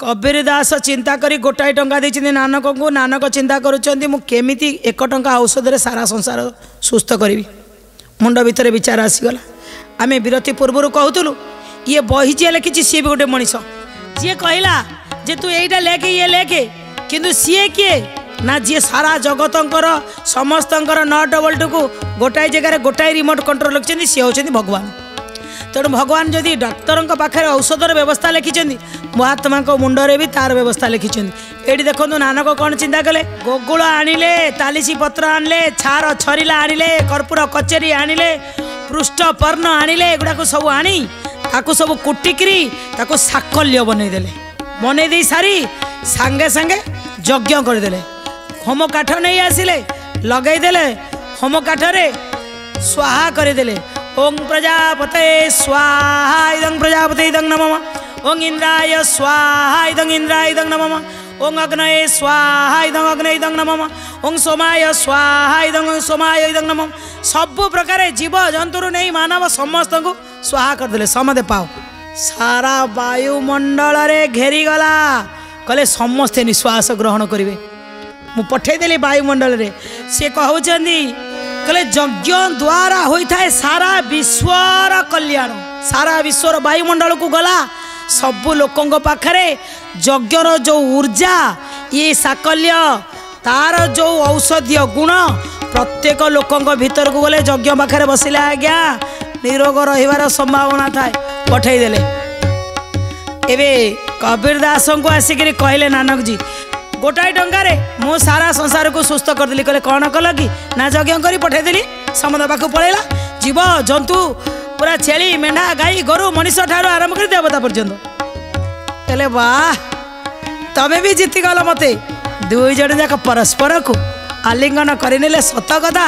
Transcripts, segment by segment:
कबीर दास चिंता करी गोटाए टंका देइछिन नानक को। नानक चिंता करुछन्ती मु केमिति 1 टंका औषध रे सारा संसार सुस्थ करी। मुंड भितर विचार आसीगला। आमे विरति पूर्व कहतुलु ये बहिचिया लिखी सी भी गोटे मनीष जी कहला जे तू एटा लेके ये लेके किंतु सी किए ना जी सारा जगतंकर समस्तंकर 9 डबल टू को गोटाए जगह गोटाए रिमोट कंट्रोल रखिछन्ती सी होछन्ती भगवान। तेणु भगवान जदि डाक्तर पाखे औषधर व्यवस्था लिखिं महात्मा मुंडरे भी तार व्यवस्था लिखिं। ये देखो नानक कौन चिंता कले गोगुल आनिले तालिसी पत्र आनिले छार छरिला आनिले कर्पूर कचेरी आनिले पृष्ठ पर्ण आनिले एगुड़ा सब आनी ताकू सब कुटिकी ताकू साकल्य बनई दे सारी सांगे सांगे यज्ञ करदे। होम काठ नहीं आसिले लगेदेले होम काठरे स्वाहा करदे। ओं प्रजापते स्वाहा इदं प्रजापते इदं नमः। ओं इंद्राय स्वाहा इदं इंद्राय इदं नमः। ओं अग्नये स्वाहा इदं अग्नये इदं नमः। ओं सोमाय स्वाहा इदं सोमाय इदं नमः। सब प्रकार जीव जंतु नहीं मानव समस्त को स्वाहा करदे। समदे पाओ सारा वायुमंडल रे घेरी गला कले समस्ते निश्वास ग्रहण करेंगे। मु पठेदेली वायुमंडल रे से कहउचंदी कले यज्ञ द्वारा होता है सारा विश्वर कल्याण। सारा विश्वर वायुमंडल को गला सबु लोकों पाखरे यज्ञर जो ऊर्जा ये साकल्य तार जो औषधीय गुण प्रत्येक लोकों भीतर को गले यज्ञ पाखरे बसिले आज्ञा निरोग रहिवार संभावना थाए पठेदेले। एबे कबीर दास को आसिक कहले नानक जी गोटाए टंकार मु सारा संसार को सुस्थ करदेली। कहले कौन कल कि ना यज्ञ करी पठेदेली समद पाक पलैला जीव जंतु पूरा छेली मेढ़ा गाई गोरु मनीष ठार आरंभ कर देवता पर्यंत। कहले वाह तमे भी जीतीगल मते। दुई जन जाक परस्पर को आलिंगन करने सत कथा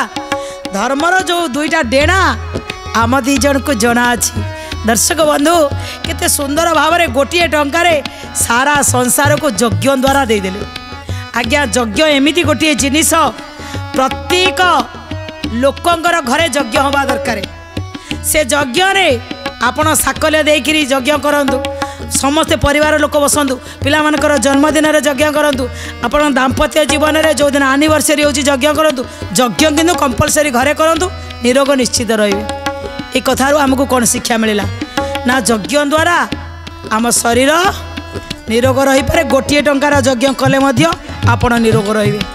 धर्मर जो दुईटा डेणा आम दी जन को जना अच्छी। दर्शक बंधु केते सुंदर भाव में गोटे टंकार सारा संसार को यज्ञ द्वारा देदेले। आज्ञा यज्ञ एमिति गोटे जिनिस प्रत्येक लोकंकर घरे यज्ञ हवा दरकार। से यज्ञ रे आपण साकल्य देकरी यज्ञ करंतु समस्ते परिवार लोक बसंतु पिला मानकर जन्मदिन रे यज्ञ करंतु आपण दाम्पत्य जीवन रे जो दिन एनिवर्सरी होची यज्ञ करंतु। यज्ञ किंतु कंपलसरी घरे करंतु निरोग निश्चित रहिबे। ए कथारू हमको कौन शिक्षा मिलला ना यज्ञ द्वारा आम शरीर निरोग रही पारे। गोटे टंकार यज्ञ कले मध्य आपण निरोग रहिबे।